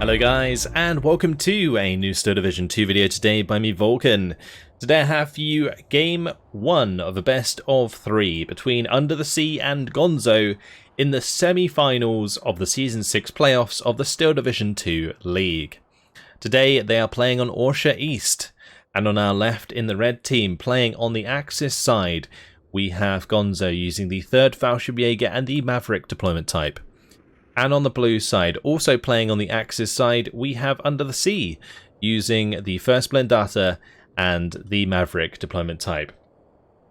Hello guys, and welcome to a new Steel Division 2 video today by me, Vulcan. Today I have for you Game 1 of a best of 3 between Underthesea and Gonzo in the semi-finals of the Season 6 playoffs of the Steel Division 2 League. Today they are playing on Orsha East, and on our left in the red team, playing on the Axis side, we have Gonzo using the 3rd Fallschirmjager and the Maverick deployment type. And on the blue side, also playing on the Axis side, we have Underthesea using the 1st Blindata and the Maverick deployment type.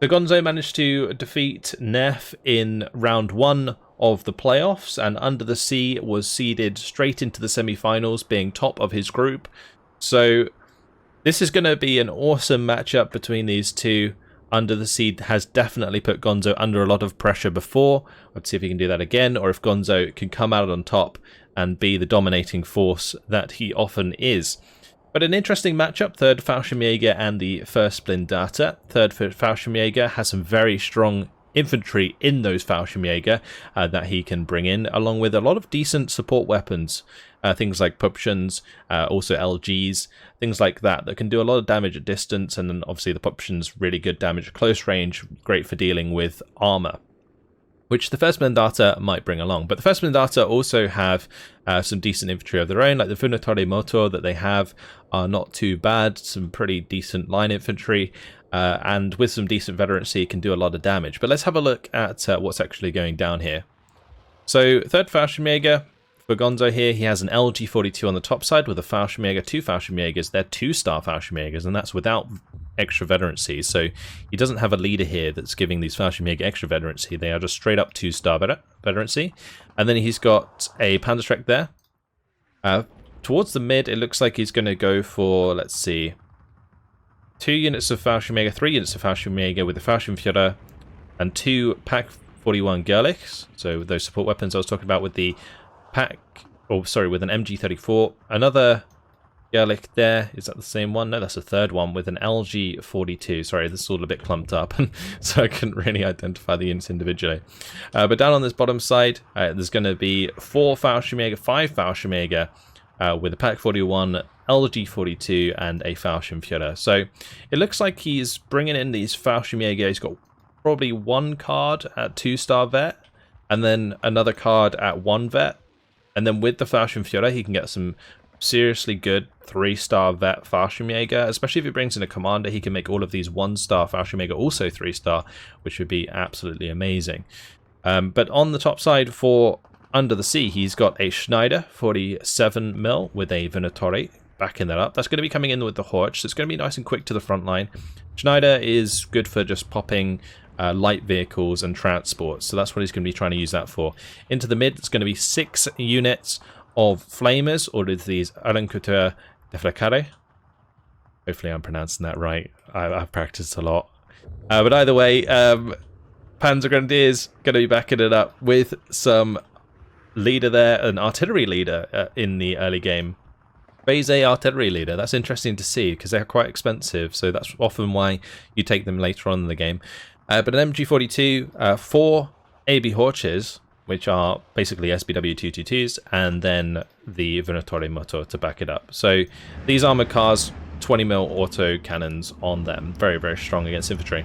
So Gonzo managed to defeat Nef in round 1 of the playoffs, and Underthesea was seeded straight into the semi-finals, being top of his group. So this is going to be an awesome matchup between these two. Underthesea has definitely put Gonzo under a lot of pressure before. Let's see if he can do that again, or if Gonzo can come out on top and be the dominating force that he often is. But an interesting matchup, 3rd Fallschirmjager and the 1st Blindata. 3rd Fallschirmjager has some very strong infantry in those Fallschirmjager that he can bring in, along with a lot of decent support weapons. Things like Puptions, also LGs, things like that can do a lot of damage at distance, and then obviously the Puptions really good damage at close range, great for dealing with armor, which the 1st Blindata might bring along. But the 1st Blindata also have some decent infantry of their own, like the Vunatore Motor that they have are not too bad, some pretty decent line infantry, and with some decent veterancy can do a lot of damage. But let's have a look at what's actually going down here. So 3rd Fallschirmjager, for Gonzo here, he has an LG42 on the top side with a Fallschirmjager, 2 Fallschirmjagers. They're 2-star Fallschirmjagers, and that's without extra veterancy. So he doesn't have a leader here that's giving these Fallschirmjager extra veterancy. They are just straight up 2-star veterancy. And then he's got a Panzerschreck there. Towards the mid, it looks like he's going to go for, let's see, 2 units of Fallschirmjager, 3 units of Fallschirmjager with the Fallschirmführer, and 2 Pak 41 Gerlichs. So those support weapons I was talking about with the with an MG34, another Gerlich there. Is that the same one? No, that's the 3rd one with an LG42. Sorry, this is all a bit clumped up, so I couldn't really identify the units individually. But down on this bottom side, there's going to be 4 Fallschirmjager, 5 Fallschirmjager with a Pak 41, LG42, and a Fallschirmführer. So it looks like he's bringing in these Fallschirmjager. He's got probably 1 card at 2-star vet, and then another card at 1 vet. And then with the Fallschirmführer, he can get some seriously good 3-star vet Fallschirmjager. Especially if he brings in a commander, he can make all of these 1-star Fallschirmjager also 3-star, which would be absolutely amazing. But on the top side for Underthesea, he's got a Schneider 47mm with a Venatori backing that up. That's going to be coming in with the Horch, so it's going to be nice and quick to the front line. Schneider is good for just popping light vehicles and transport, so that's what he's going to be trying to use that for. Into the mid, it's going to be 6 units of flamers, or with these Arancuteur Deflecare. Hopefully I'm pronouncing that right. I've practiced a lot. But either way, Panzer Grenadiers going to be backing it up with some leader there, an artillery leader in the early game. Phase A artillery leader. That's interesting to see because they're quite expensive, so that's often why you take them later on in the game. But an MG42, 4 AB Horches, which are basically SBW 222s, and then the Vunatore Motor to back it up. So these armored cars, 20mm auto cannons on them. Very, very strong against infantry.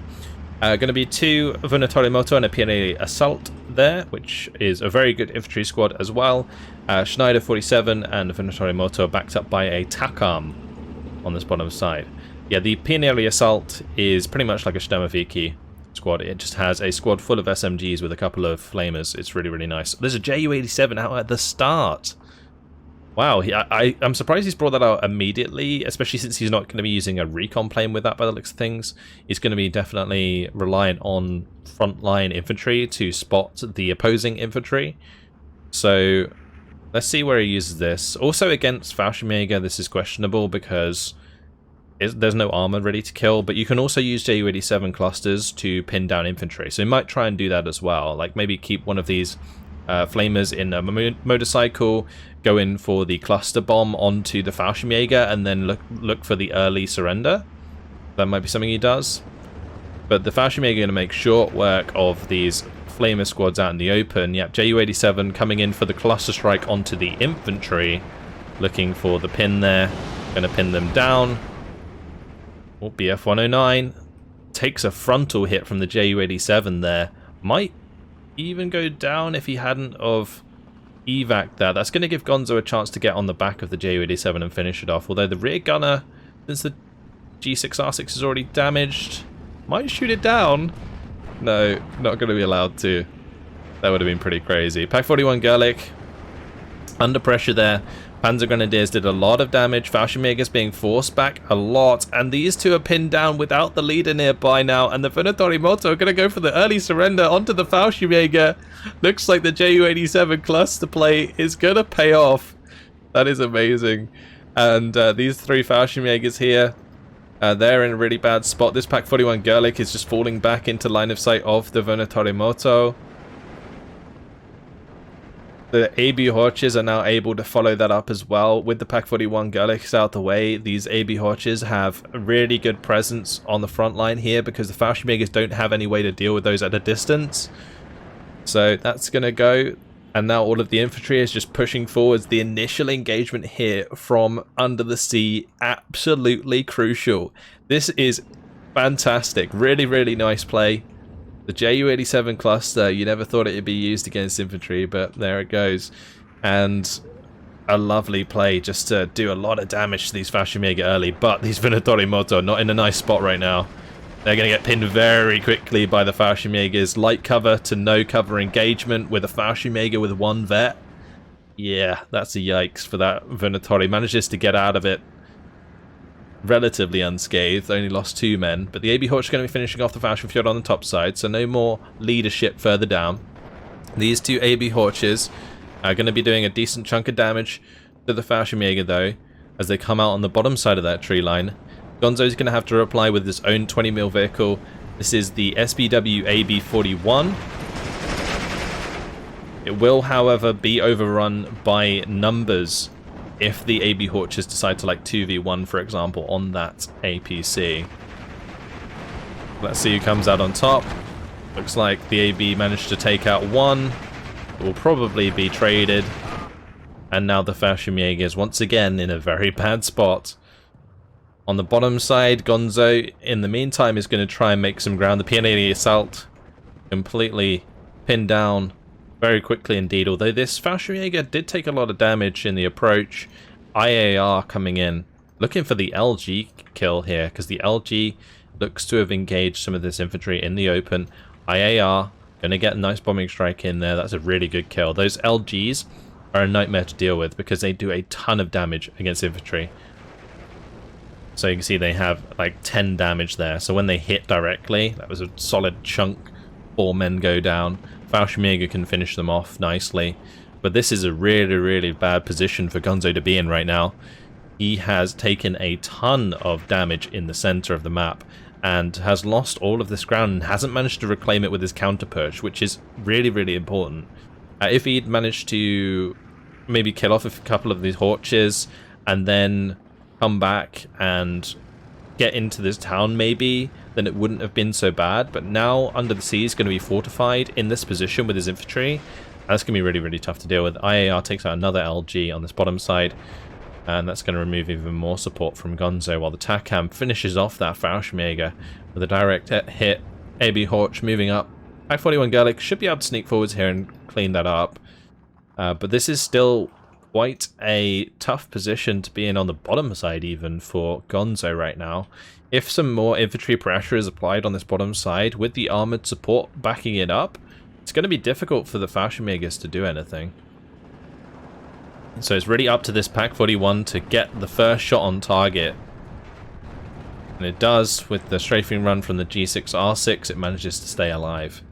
Going to be 2 Vunatore Motor and a Pioneer Assault there, which is a very good infantry squad as well. Schneider 47 and Vunatore Motor backed up by a TACARM on this bottom side. Yeah, the Pioneer Assault is pretty much like a Sturmoviki squad. It just has a squad full of SMGs with a couple of flamers. It's really, really nice. There's a Ju-87 out at the start. Wow, I'm surprised he's brought that out immediately, especially since he's not going to be using a recon plane with that by the looks of things. He's going to be definitely reliant on frontline infantry to spot the opposing infantry. So let's see where he uses this. Also against Fallschirmjager, this is questionable because there's no armor ready to kill, but you can also use Ju-87 clusters to pin down infantry. So you might try and do that as well. Like maybe keep one of these flamers in a motorcycle, go in for the cluster bomb onto the Fallschirmjager, and then look for the early surrender. That might be something he does. But the Fallschirmjager are going to make short work of these flamer squads out in the open. Yep, Ju-87 coming in for the cluster strike onto the infantry. looking for the pin there. Going to pin them down. Oh, BF-109 takes a frontal hit from the Ju-87 there. Might even go down if he hadn't of evac there. That's going to give Gonzo a chance to get on the back of the Ju-87 and finish it off. Although the rear gunner, since the G6R6 is already damaged, might shoot it down. No, not going to be allowed to. That would have been pretty crazy. Pak-41 Gerlich under pressure there. Panzer Grenadiers did a lot of damage. Fallschirmjäger's being forced back a lot. And these two are pinned down without the leader nearby now. And the Venatori Moto are going to go for the early surrender onto the Fallschirmjäger. Looks like the Ju-87 cluster play is going to pay off. That is amazing. And these three Fallschirmjägers here, they're in a really bad spot. This Pak-41 Gerlich is just falling back into line of sight of the Venatori Moto. The AB Horches are now able to follow that up as well. With the Pak-41 Gerlichs out the way, these AB Horches have a really good presence on the front line here because the Fallschirmjägers don't have any way to deal with those at a distance. So that's going to go. And now all of the infantry is just pushing forwards. The initial engagement here from Under the Sea, absolutely crucial. This is fantastic. Really, really nice play. The Ju-87 cluster, you never thought it would be used against infantry, but there it goes. And a lovely play just to do a lot of damage to these Fallschirmjäger early, but these Venatori Moto not in a nice spot right now. They're going to get pinned very quickly by the Fallschirmjägers. Light cover to no cover engagement with a Fallschirmjäger with one vet. Yeah, that's a yikes for that Venatori. Manages to get out of it relatively unscathed, only lost 2 men, but the AB Horch is going to be finishing off the Fallschirmjäger on the top side, so no more leadership further down. These 2 AB Horches are going to be doing a decent chunk of damage to the Fallschirmjäger though, as they come out on the bottom side of that tree line. Gonzo's going to have to reply with his own 20mm vehicle. This is the SBW AB41. It will, however, be overrun by numbers if the AB Horches decide to like 2v1, for example, on that APC. Let's see who comes out on top. Looks like the AB managed to take out 1. It will probably be traded. And now the Fallschirmjägers once again in a very bad spot. On the bottom side, Gonzo, in the meantime, is going to try and make some ground. The P80 assault completely pinned down very quickly indeed, although this Fallschirmjäger did take a lot of damage in the approach. IAR coming in, looking for the LG kill here, because the LG looks to have engaged some of this infantry in the open. IAR going to get a nice bombing strike in there. That's a really good kill. Those LGs are a nightmare to deal with because they do a ton of damage against infantry. So you can see they have like 10 damage there. So when they hit directly, that was a solid chunk. 4 men go down. Fallschirmjäger can finish them off nicely. But this is a really, really bad position for Gonzo to be in right now. He has taken a ton of damage in the center of the map and has lost all of this ground and hasn't managed to reclaim it with his counter push, which is really, really important. If he'd managed to maybe kill off a couple of these Horches and then come back and get into this town maybe, then it wouldn't have been so bad. But now Under the Sea is going to be fortified in this position with his infantry. That's going to be really, really tough to deal with. IAR takes out another LG on this bottom side, and that's going to remove even more support from Gonzo, while the TACAM finishes off that Fallschirmjäger with a direct hit. AB Horch moving up. Pak-41 Gerlich should be able to sneak forwards here and clean that up. But this is still quite a tough position to be in on the bottom side even for Gonzo right now. If some more infantry pressure is applied on this bottom side with the armored support backing it up, it's going to be difficult for the Fallschirmjägers to do anything. So it's really up to this Pak-41 to get the first shot on target. And it does with the strafing run from the G6R6, it manages to stay alive.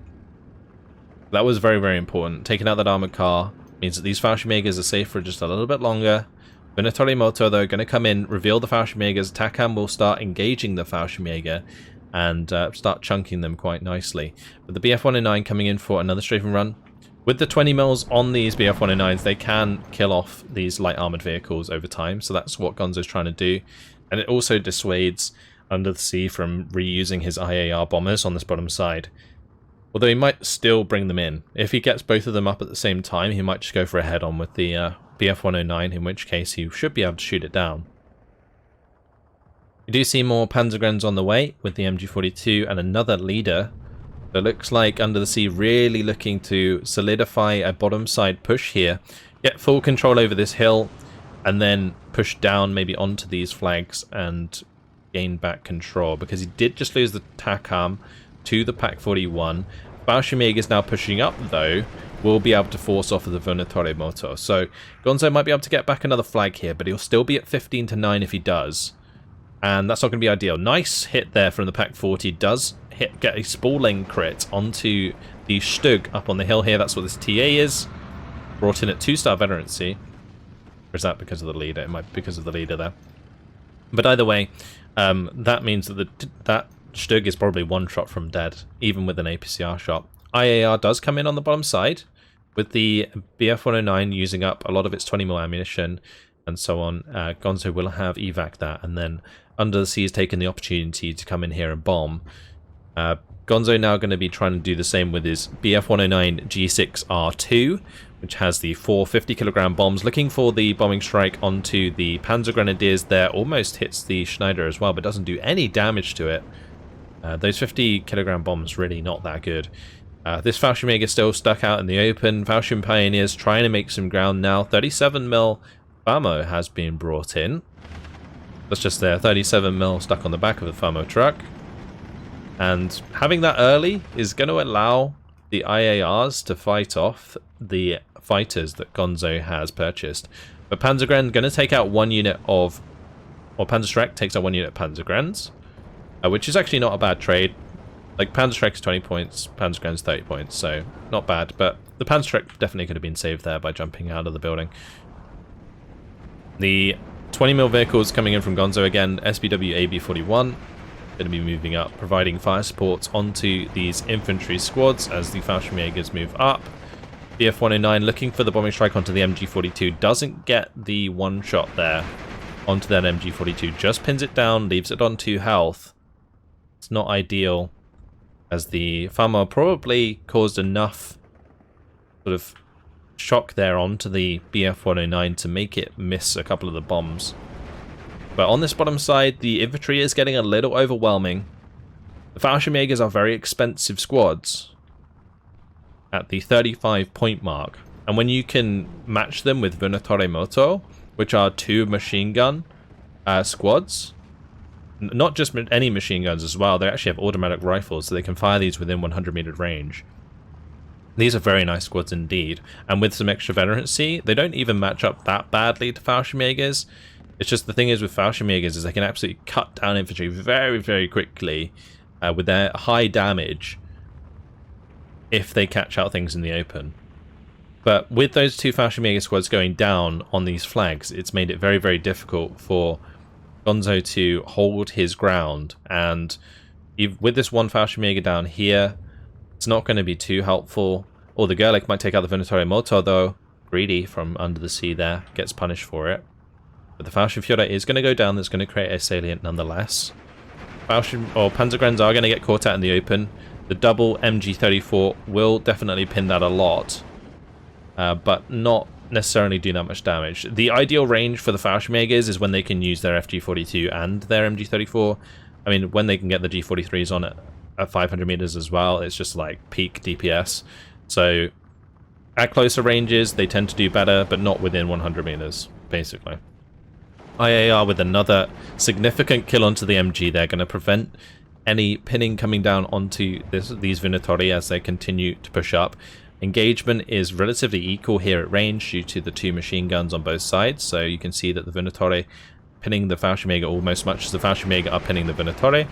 That was very, very important. Taking out that armored car means that these Fallschirmjägers are safe for just a little bit longer. Venatori Moto, though, going to come in, reveal the Fallschirmjägers. TACAM will start engaging the Fallschirmjäger and start chunking them quite nicely. But the BF-109 coming in for another strafing run. With the 20 mils on these BF-109s, they can kill off these light armored vehicles over time. So that's what Gonzo's trying to do. And it also dissuades Under the Sea from reusing his IAR bombers on this bottom side. Although he might still bring them in. If he gets both of them up at the same time, he might just go for a head-on with the BF-109, in which case he should be able to shoot it down. We do see more Panzergrens on the way with the MG42 and another leader. So it looks like Underthesea really looking to solidify a bottom side push here, get full control over this hill, and then push down maybe onto these flags and gain back control, because he did just lose the TACAM to the Pak-41. Fallschirmjager is now pushing up though, will be able to force off of the Venatore Motor. So Gonzo might be able to get back another flag here, but he'll still be at 15-9 if he does. And that's not going to be ideal. Nice hit there from the Pak-40. Does get a spalling crit onto the Stug up on the hill here. That's what this TA is. Brought in at 2-star veterancy. Or is that because of the leader? It might be because of the leader there. But either way, that means that that Stug is probably one shot from dead, even with an APCR shot. IAR does come in on the bottom side, with the BF-109 using up a lot of its 20mm ammunition and so on. Gonzo will have evac that, and then Underthesea has taken the opportunity to come in here and bomb. Gonzo now going to be trying to do the same with his BF-109 G6R2, which has the 4 50kg bombs, looking for the bombing strike onto the Panzer Grenadiers there. Almost hits the Schneider as well, but doesn't do any damage to it. Those 50kg bombs really not that good. This Fallschirmjager still stuck out in the open. Fallschirm Pioneers trying to make some ground now. 37mm FAMO has been brought in. That's just there, 37mm stuck on the back of the FAMO truck. And having that early is going to allow the IARs to fight off the fighters that Gonzo has purchased. But Panzergren going to take out one unit of, or Panzerschreck takes out one unit of Panzergrens, which is actually not a bad trade. Like, Panzerschreck's 20 points, Panzergren's 30 points, so not bad. But the Panzerschreck definitely could have been saved there by jumping out of the building. The 20mm vehicles coming in from Gonzo again, SBW AB-41, going to be moving up, providing fire support onto these infantry squads as the Fallschirmjagers move up. BF-109 looking for the bombing strike onto the MG42, doesn't get the one shot there onto that MG42, just pins it down, leaves it on 2 health. It's not ideal, as the FAMA probably caused enough sort of shock there onto the BF-109 to make it miss a couple of the bombs. But on this bottom side, the infantry is getting a little overwhelming. The Fallschirmjagers are very expensive squads at the 35 point mark. And when you can match them with Venatore Moto, which are 2 machine gun squads, not just any machine guns as well, they actually have automatic rifles, so they can fire these within 100-meter range. These are very nice squads indeed, and with some extra veterancy, they don't even match up that badly to Fallschirmjagers. It's just the thing is with Fallschirmjagers is they can absolutely cut down infantry very, very quickly with their high damage if they catch out things in the open. But with those 2 Fallschirmjager squads going down on these flags, it's made it very, very difficult for Gonzo to hold his ground, and with this one Fallschirmjager down here, it's not going to be too helpful. Or the Gerlich might take out the Venatore Motor though. Greedy from Underthesea there, gets punished for it. But the Fallschirmführer is going to go down, that's going to create a salient nonetheless. Panzergrens are going to get caught out in the open. The double MG34 will definitely pin that a lot, but not necessarily do that much damage. The ideal range for the Fallschirmjagers is when they can use their FG42 and their MG34. I mean, when they can get the G43s on it at 500 meters as well, it's just like peak DPS. So at closer ranges, they tend to do better, but not within 100 meters, basically. IAR with another significant kill onto the MG. They're going to prevent any pinning coming down onto these Venatore as they continue to push up. Engagement is relatively equal here at range due to the 2 machine guns on both sides. So you can see that the Venatore pinning the Fallschirmjager almost much as the Fallschirmjager are pinning the Venatore.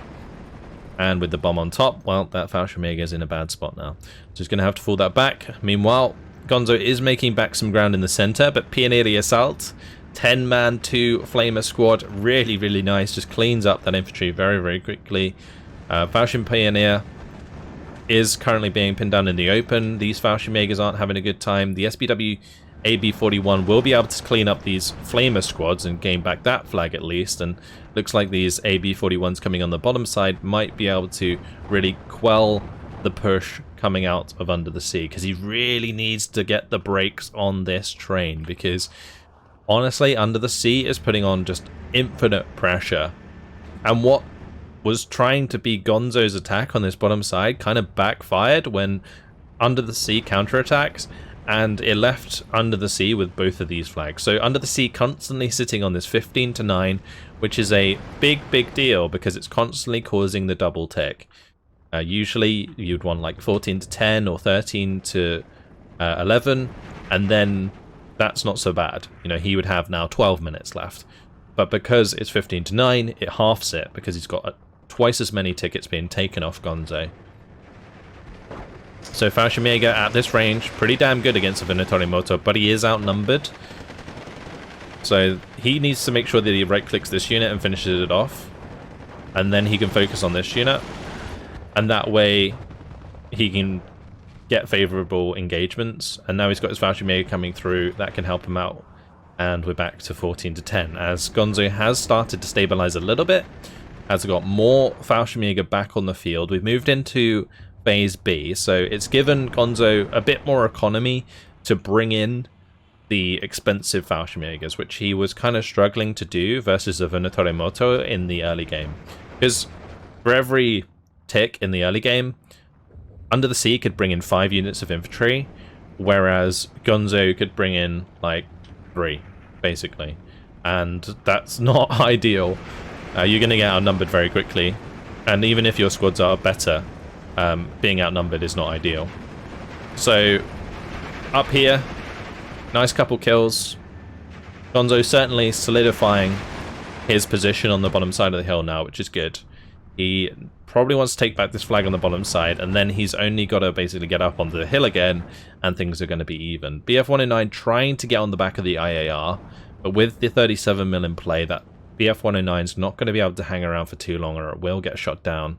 And with the bomb on top, well, that Fallschirmjager is in a bad spot now. Just going to have to fall that back. Meanwhile, Gonzo is making back some ground in the center, but Pionieri Assault, 10-man 2 Flamer squad, really, really nice. Just cleans up that infantry very, very quickly. Fallschirm Pioneer is currently being pinned down in the open. These Fallschirmjagers aren't having a good time. The SBW AB-41 will be able to clean up these Flamer squads and gain back that flag at least, and looks like these AB-41s coming on the bottom side might be able to really quell the push coming out of Underthesea, because he really needs to get the brakes on this train, because honestly, Underthesea is putting on just infinite pressure. And what was trying to be Gonzo's attack on this bottom side kind of backfired when Underthesea counterattacks, and it left Underthesea with both of these flags. So Underthesea constantly sitting on this 15-9, which is a big deal because it's constantly causing the double tick. Usually you'd want like 14-10 or 13-11, and then that's not so bad. You know, he would have now 12 minutes left. But because it's 15-9, it halves it because he's got twice as many tickets being taken off Gonzo. So Fallschirmjager at this range, pretty damn good against a Venatori Moto, but he is outnumbered. So he needs to make sure that he right-clicks this unit and finishes it off. And then he can focus on this unit. And that way he can get favourable engagements. And now he's got his Fallschirmjager coming through. That can help him out. And we're back to 14-10. As Gonzo has started to stabilise a little bit. Has got more Fallschirmjager back on the field. We've moved into Phase B. So it's given Gonzo a bit more economy to bring in the expensive Fallschirmjagers, which he was kind of struggling to do versus a Venatori Moto in the early game. Because for every tick in the early game, Underthesea could bring in 5 units of infantry, whereas Gonzo could bring in like 3, basically. And that's not ideal. You're going to get outnumbered very quickly. And even if your squads are better, being outnumbered is not ideal. So, up here, nice couple kills. Gonzo certainly solidifying his position on the bottom side of the hill now, which is good. He probably wants to take back this flag on the bottom side, and then he's only got to basically get up onto the hill again, and things are going to be even. BF-109 trying to get on the back of the IAR, but with the 37mm in play, that BF-109 is not going to be able to hang around for too long, or it will get shot down.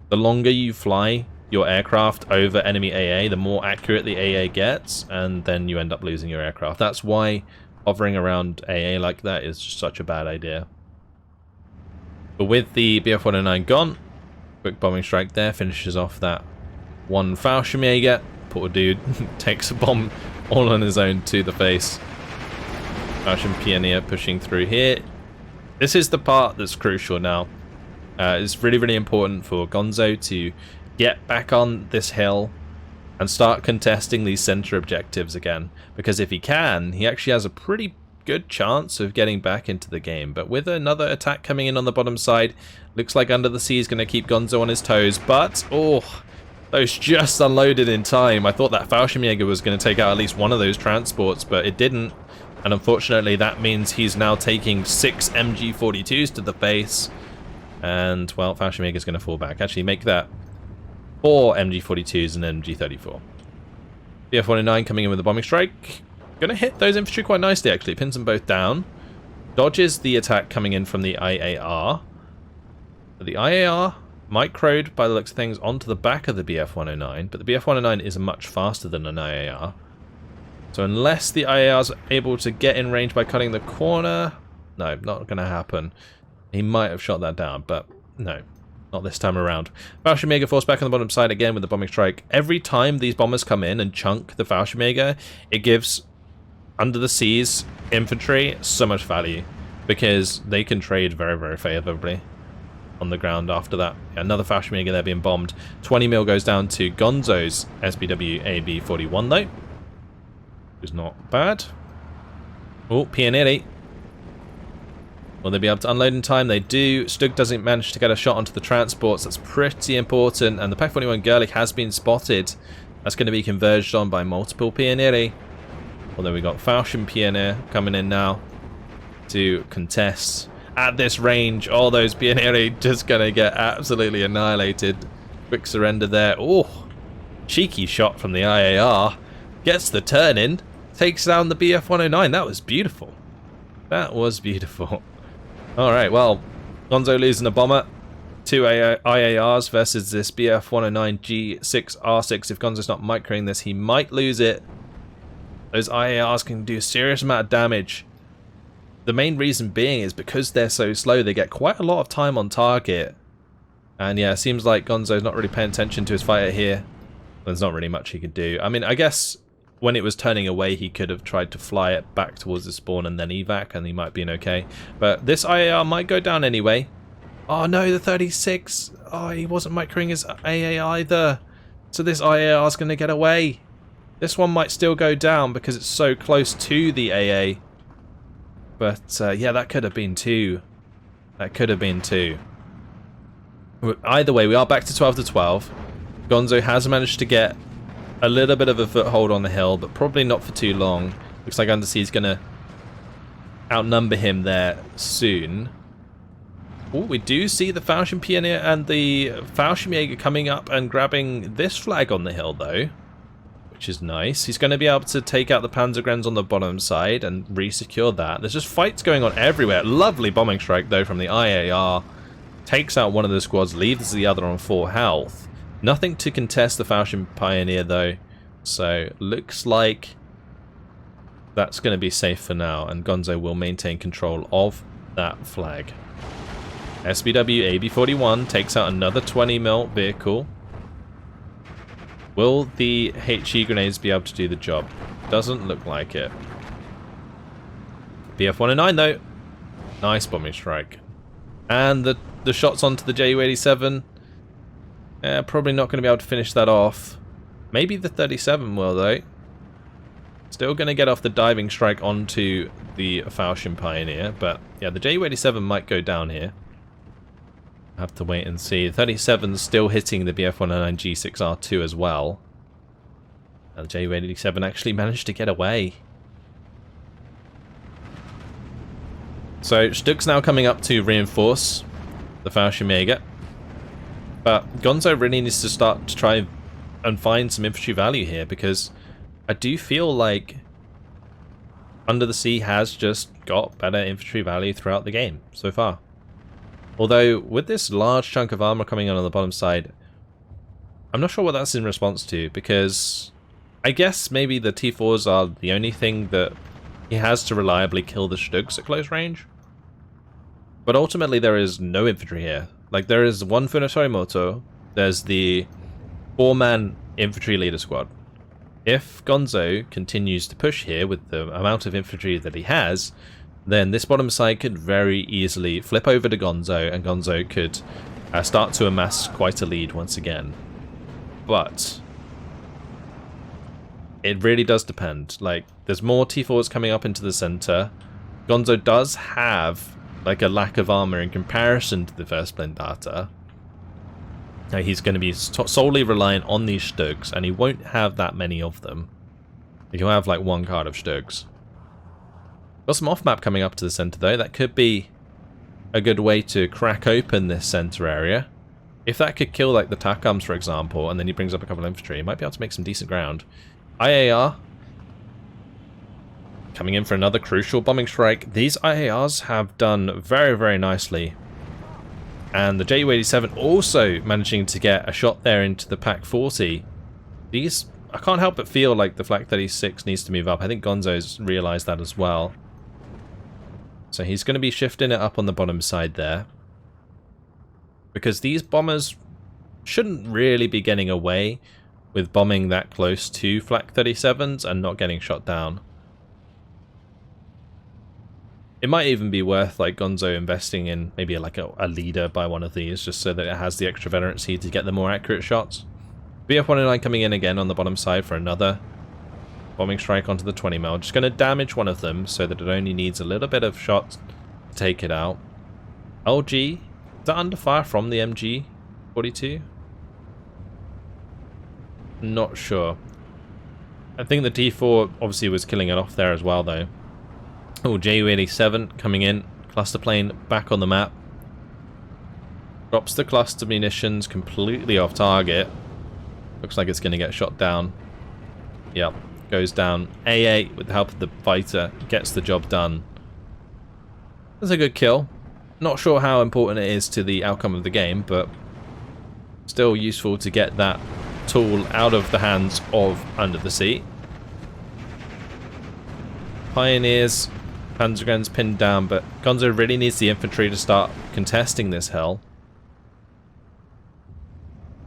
The longer you fly your aircraft over enemy AA, the more accurate the AA gets, and then you end up losing your aircraft. That's why hovering around AA like that is just such a bad idea. But with the BF-109 gone, quick bombing strike there finishes off that one Fallschirmjager. Poor dude takes a bomb all on his own to the face. Fallschirm Pioneer pushing through here. This is the part that's crucial now. It's really important for Gonzo to get back on this hill and start contesting these center objectives again. Because if he can, he actually has a pretty good chance of getting back into the game. But with another attack coming in on the bottom side, looks like Underthesea is going to keep Gonzo on his toes. But, oh, those just unloaded in time. I thought that Fallschirmjager was going to take out at least one of those transports, but it didn't. And unfortunately, that means he's now taking 6 MG42s to the face. And, well, Fallschirmjager is going to fall back. Actually, make that 4 MG42s and an MG34. BF-109 coming in with a bombing strike. Going to hit those infantry quite nicely, actually. Pins them both down. Dodges the attack coming in from the IAR. But the IAR microed, by the looks of things, onto the back of the BF-109. But the BF-109 is much faster than an IAR. So unless the IAR is able to get in range by cutting the corner... No, not going to happen. He might have shot that down, but no. Not this time around. Fallschirmjager forced back on the bottom side again with the bombing strike. Every time these bombers come in and chunk the Fallschirmjager, it gives Underthesea's infantry so much value because they can trade very favorably on the ground after that. Yeah, another Fallschirmjager there being bombed. 20 mil goes down to Gonzo's SBW AB41 though. Which is not bad. Oh, Pioneer. Will they be able to unload in time? They do. Stug doesn't manage to get a shot onto the transports. That's pretty important. And the Pak-41 Gerlich has been spotted. That's going to be converged on by multiple Pioneer. Although we got Fallschirm Pioneer coming in now to contest at this range. All those Pioneer just going to get absolutely annihilated. Quick surrender there. Oh, cheeky shot from the IAR. Gets the turn in. Takes down the BF-109. That was beautiful. That was beautiful. Alright, well, Gonzo losing a bomber. 2 IARs versus this BF-109 G6R6. If Gonzo's not microing this, he might lose it. Those IARs can do a serious amount of damage. The main reason being is because they're so slow, they get quite a lot of time on target. And yeah, it seems like Gonzo's not really paying attention to his fighter here. There's not really much he could do. I mean, I guess when it was turning away, he could have tried to fly it back towards the spawn and then evac, and he might be okay. But this IAR might go down anyway. Oh no, the 36. Oh, he wasn't microing his AA either. So this IAR is going to get away. This one might still go down because it's so close to the AA. But yeah, that could have been 2. That could have been 2. Either way, we are back to 12 to 12. Gonzo has managed to get a little bit of a foothold on the hill, but probably not for too long. Looks like Underthesea is going to outnumber him there soon. Oh, we do see the Fallschirmjager and the Fallschirmjager coming up and grabbing this flag on the hill, though, which is nice. He's going to be able to take out the Panzergrens on the bottom side and re-secure that. There's just fights going on everywhere. Lovely bombing strike, though, from the IAR. Takes out one of the squads, leaves the other on 4 health. Nothing to contest the Fallschirm Pioneer, though, so looks like that's going to be safe for now, and Gonzo will maintain control of that flag. SBW AB41 takes out another 20mm vehicle. Will the HE grenades be able to do the job? Doesn't look like it. BF-109 though. Nice bombing strike. And the shots onto the Ju-87. Probably not going to be able to finish that off. Maybe the 37 will though. Still going to get off the diving strike onto the Fallschirm Pioneer. But yeah, the Ju-87 might go down here. Have to wait and see. 37's still hitting the BF-109 G6R2 as well. And the Ju-87 actually managed to get away. So Stuk's now coming up to reinforce the Fallschirmjager. But Gonzo really needs to start to try and find some infantry value here, because I do feel like Underthesea has just got better infantry value throughout the game so far. Although, with this large chunk of armor coming on the bottom side, I'm not sure what that's in response to, because I guess maybe the T4s are the only thing that he has to reliably kill the Stugs at close range. But ultimately there is no infantry here. Like, there is one Funatorimoto, there's the 4-man infantry leader squad. If Gonzo continues to push here with the amount of infantry that he has, then this bottom side could very easily flip over to Gonzo, and Gonzo could start to amass quite a lead once again. But it really does depend. Like, there's more T4s coming up into the center. Gonzo does have like a lack of armor in comparison to the first Blindata. Now he's going to be solely reliant on these Stugs, and he won't have that many of them. He'll have like 1 card of Stugs. Got some off-map coming up to the center though. That could be a good way to crack open this center area. If that could kill like the Takams, for example, and then he brings up a couple of infantry, he might be able to make some decent ground. IAR coming in for another crucial bombing strike. These IARs have done very, very nicely. And the Ju-87 also managing to get a shot there into the Pak 40. These, I can't help but feel like the Flak 36 needs to move up. I think Gonzo's realised that as well. So he's going to be shifting it up on the bottom side there. Because these bombers shouldn't really be getting away with bombing that close to Flak 37s and not getting shot down. It might even be worth like Gonzo investing in maybe like a leader by one of these, just so that it has the extra veterancy to get the more accurate shots. BF-109 coming in again on the bottom side for another bombing strike onto the 20mm. Just going to damage one of them so that it only needs a little bit of shots to take it out. LG, is that under fire from the MG42? Not sure. I think the T4 obviously was killing it off there as well though. Oh, Ju-87 coming in. Cluster plane back on the map. Drops the cluster munitions completely off target. Looks like it's going to get shot down. Yep, goes down. AA, with the help of the fighter, gets the job done. That's a good kill. Not sure how important it is to the outcome of the game, but still useful to get that tool out of the hands of Underthesea. Pioneers, Panzergrens pinned down, but Gonzo really needs the infantry to start contesting this hill.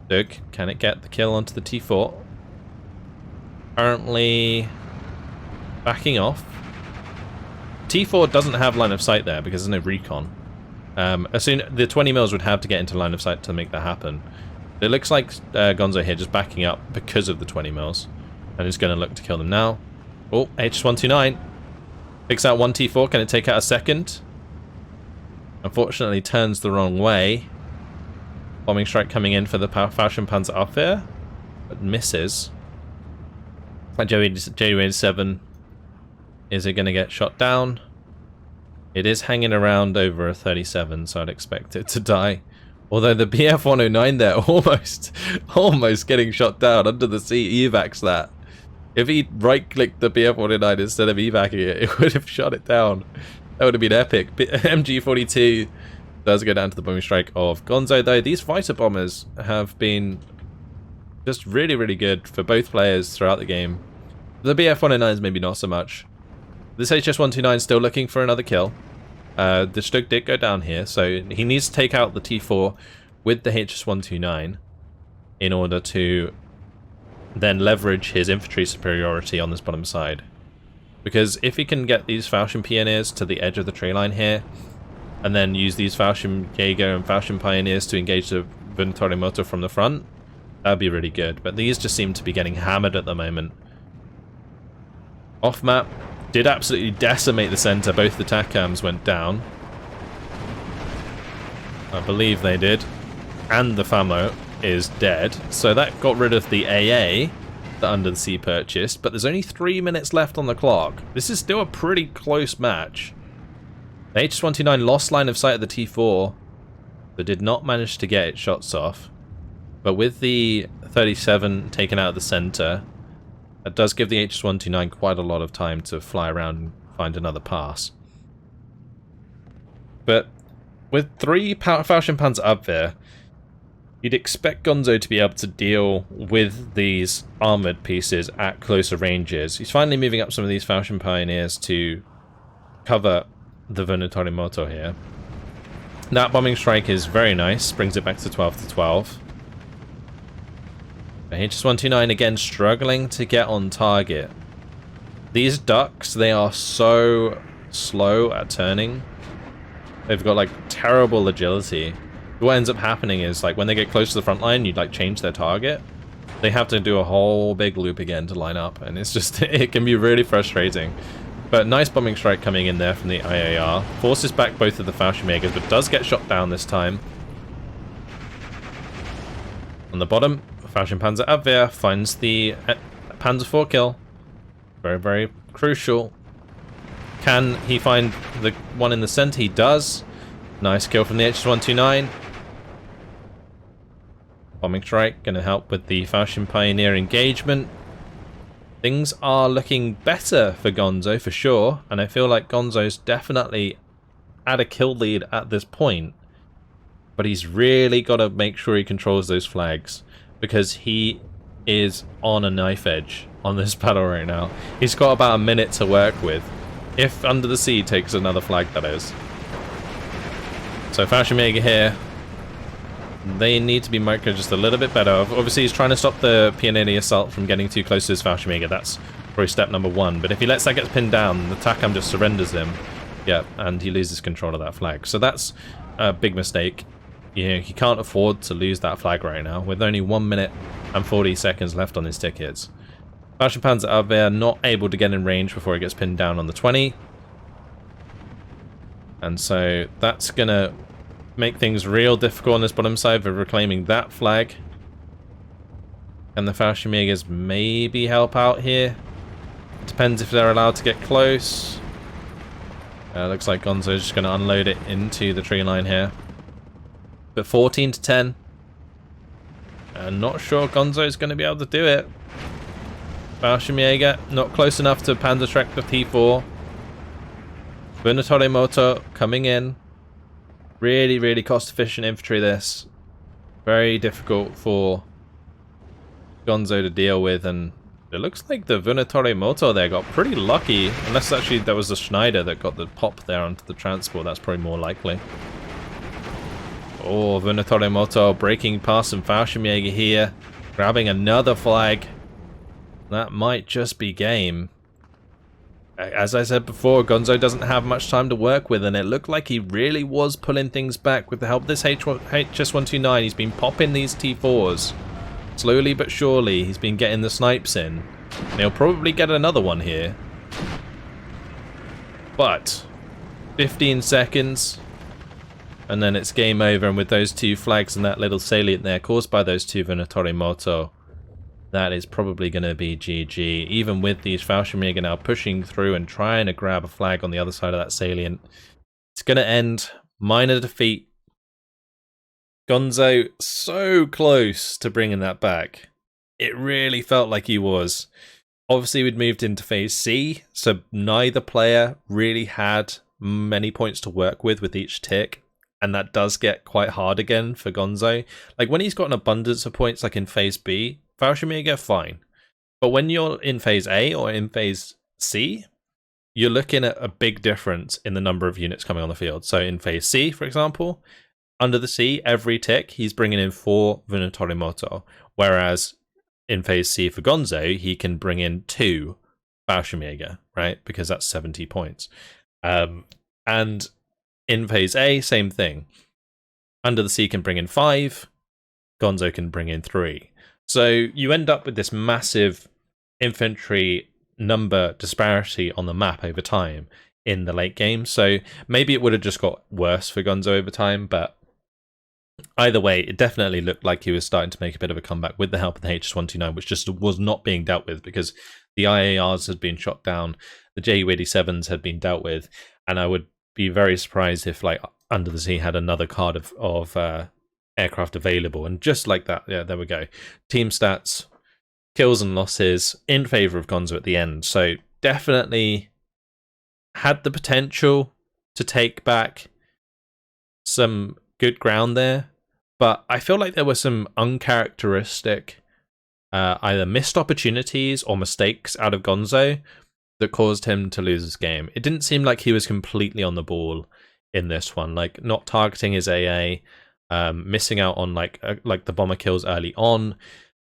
Doug, can it get the kill onto the T4? currently backing off. T4 doesn't have line of sight there because there's no recon. As soon the 20 mils would have to get into line of sight to make that happen. It looks like Gonzo here just backing up because of the 20 mils. And he's going to look to kill them now. Oh, HS129. Picks out one T4. Can it take out a second? Unfortunately, turns the wrong way. Bombing strike coming in for the Fallschirmpanzer, but misses. JU-87. Is it going to get shot down? It is hanging around over a 37, so I'd expect it to die. Although the BF-109 there almost getting shot down. Underthesea evacs that. If he right-clicked the BF-109 instead of evacing it, it would have shot it down. That would have been epic. MG-42 does go down to the bombing strike of Gonzo, though. These fighter bombers have been just really, really good for both players throughout the game. The BF-109s maybe not so much. This HS-129 is still looking for another kill. The Stug did go down here, so he needs to take out the T4 with the HS-129 in order to then leverage his infantry superiority on this bottom side. Because if he can get these Fallschirm Pioneers to the edge of the tree line here, and then use these Fallschirmjäger and Fallschirm Pioneers to engage the Vunitoremoto from the front, that'd be really good. But these just seem to be getting hammered at the moment. Off map, did absolutely decimate the center. Both the TACAMs went down. I believe they did. And the FAMO is dead. So that got rid of the AA that Underthesea purchased. But there's only 3 minutes left on the clock. This is still a pretty close match. The HS-129 lost line of sight of the T4, but did not manage to get its shots off. But with the 37 taken out of the center, that does give the HS-129 quite a lot of time to fly around and find another pass. But with 3 Fallschirmpanzer up there, you'd expect Gonzo to be able to deal with these armored pieces at closer ranges. He's finally moving up some of these Fallschirm Pioneers to cover the Vunitoremoto here. That bombing strike is very nice, brings it back to 12-12. The HS-129 again struggling to get on target. These ducks, they are so slow at turning. They've got like terrible agility. What ends up happening is like when they get close to the front line, you like change their target. They have to do a whole big loop again to line up, and it's just it can be really frustrating. But nice bombing strike coming in there from the IAR. Forces back both of the Fallschirmjägers, but does get shot down this time. On the bottom, Fallschirmpanzer Abwehr finds the Panzer IV kill. Very, very crucial. Can he find the one in the center? He does. Nice kill from the HS-129. Bombing strike going to help with the Fallschirm Pioneer engagement. Things are looking better for Gonzo for sure, and I feel like Gonzo's definitely at a kill lead at this point. But he's really got to make sure he controls those flags, because he is on a knife edge on this battle right now. He's got about a minute to work with, if Underthesea takes another flag, that is. So Fallschirmjäger here, they need to be micro just a little bit better. Obviously he's trying to stop the Pioneer assault from getting too close to his Fallschirmjäger. That's probably step number 1. But if he lets that get pinned down, the TACAM just surrenders him. Yeah, and he loses control of that flag. So that's a big mistake. You know, he can't afford to lose that flag right now, with only 1 minute and 40 seconds left on his tickets. Fallschirmpanzer Abwehr not able to get in range before he gets pinned down on the 20. And so that's going to make things real difficult on this bottom side for reclaiming that flag. And the Fallschirmjägers maybe help out here. Depends if they're allowed to get close. Looks like Gonzo's just going to unload it into the tree line here. But 14-10. Not sure Gonzo's going to be able to do it. Fallschirmjäger not close enough to Panzerschreck the T4. Vunitoremoto coming in. Really, really cost-efficient infantry this. Very difficult for Gonzo to deal with, and it looks like the Vunitoremoto there got pretty lucky. Unless actually there was a Schneider that got the pop there onto the transport, that's probably more likely. Oh, Vunitoremoto breaking past some Fallschirmjäger here. Grabbing another flag. that might just be game. As I said before, Gonzo doesn't have much time to work with, and it looked like he really was pulling things back with the help of this HS129. He's been popping these T4s. Slowly but surely, he's been getting the snipes in. And he'll probably get another one here. But 15 seconds, and then it's game over. And with those 2 flags and that little salient there caused by those 2 Venatori Moto, that is probably going to be GG. Even with these Fallschirmjager now pushing through and trying to grab a flag on the other side of that salient, it's going to end minor defeat. Gonzo so close to bringing that back. It really felt like he was. Obviously, we'd moved into Phase C, so neither player really had many points to work with each tick, and that does get quite hard again for Gonzo. Like, when he's got an abundance of points, like in Phase B, Fallschirmjager, fine. But when you're in Phase A or in Phase C, you're looking at a big difference in the number of units coming on the field. So in Phase C, for example, Underthesea, every tick, he's bringing in 4 Venatori Moto, whereas in Phase C for Gonzo, he can bring in 2 Fallschirmjager, right? Because that's 70 points. And in Phase A, same thing. Underthesea can bring in 5, Gonzo can bring in 3. So you end up with this massive infantry number disparity on the map over time in the late game. So maybe it would have just got worse for Gonzo over time, but either way, it definitely looked like he was starting to make a bit of a comeback with the help of the HS129, which just was not being dealt with because the IARs had been shot down, the JU-87s had been dealt with, and I would be very surprised if, like, Underthesea had another card of aircraft available. And just like that, yeah, there we go. Team stats, kills and losses in favor of Gonzo at the end. So definitely had the potential to take back some good ground there, but I feel like there were some uncharacteristic either missed opportunities or mistakes out of Gonzo that caused him to lose this game. It didn't seem like he was completely on the ball in this one, like not targeting his AA, missing out on like the bomber kills early on,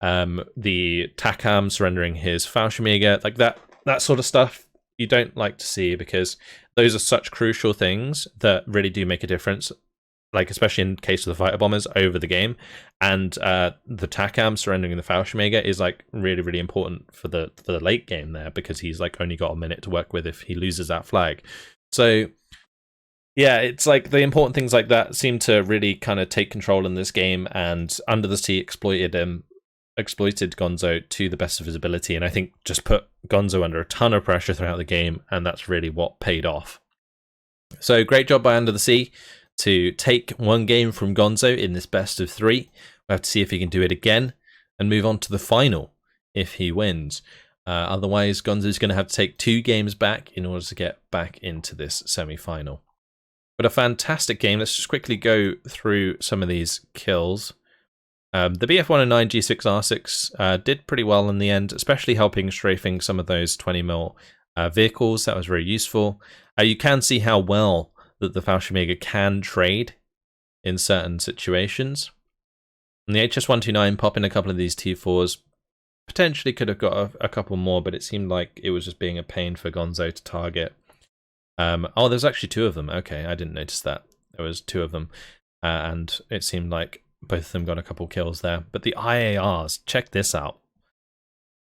the TACAM surrendering his Fallschirmjager, like that sort of stuff you don't like to see, because those are such crucial things that really do make a difference, like especially in case of the fighter bombers over the game. And the TACAM surrendering the Fallschirmjager is like really, really important for the late game there, because he's like only got a minute to work with if he loses that flag. So yeah, it's like the important things like that seem to really kind of take control in this game, and Underthesea exploited Gonzo to the best of his ability, and I think just put Gonzo under a ton of pressure throughout the game, and that's really what paid off. So great job by Underthesea to take one game from Gonzo in this best of 3. We'll have to see if he can do it again and move on to the final if he wins. Otherwise, Gonzo's going to have to take 2 games back in order to get back into this semi-final. But a fantastic game. Let's just quickly go through some of these kills. The BF-109 G6R6 did pretty well in the end, especially helping strafing some of those 20mm vehicles. That was very useful. You can see how well that the Fallschirmjager can trade in certain situations. And the HS129 popping a couple of these T4s potentially could have got a couple more, but it seemed like it was just being a pain for Gonzo to target. Oh, there's actually 2 of them. Okay, I didn't notice that. There was 2 of them. And it seemed like both of them got a couple kills there. But the IARs, check this out.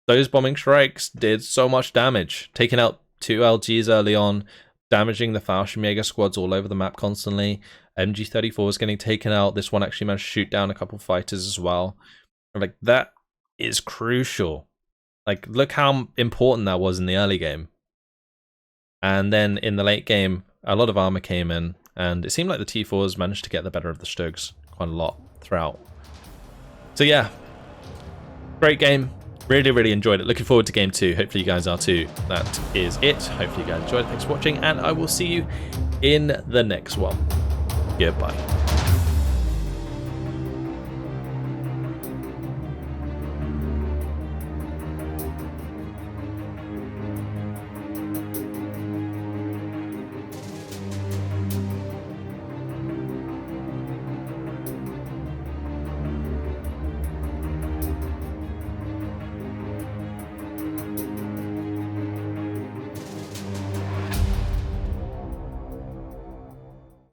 Those bombing strikes did so much damage. Taking out 2 LGs early on, damaging the Fallschirmjager squads all over the map constantly. MG34 is getting taken out. This one actually managed to shoot down a couple fighters as well. Like, that is crucial. Like, look how important that was in the early game. And then in the late game, a lot of armor came in, and it seemed like the T4s managed to get the better of the Stugs quite a lot throughout. So yeah, great game. Really, really enjoyed it. Looking forward to game 2. Hopefully you guys are too. That is it. Hopefully you guys enjoyed it. Thanks for watching, and I will see you in the next one. Goodbye.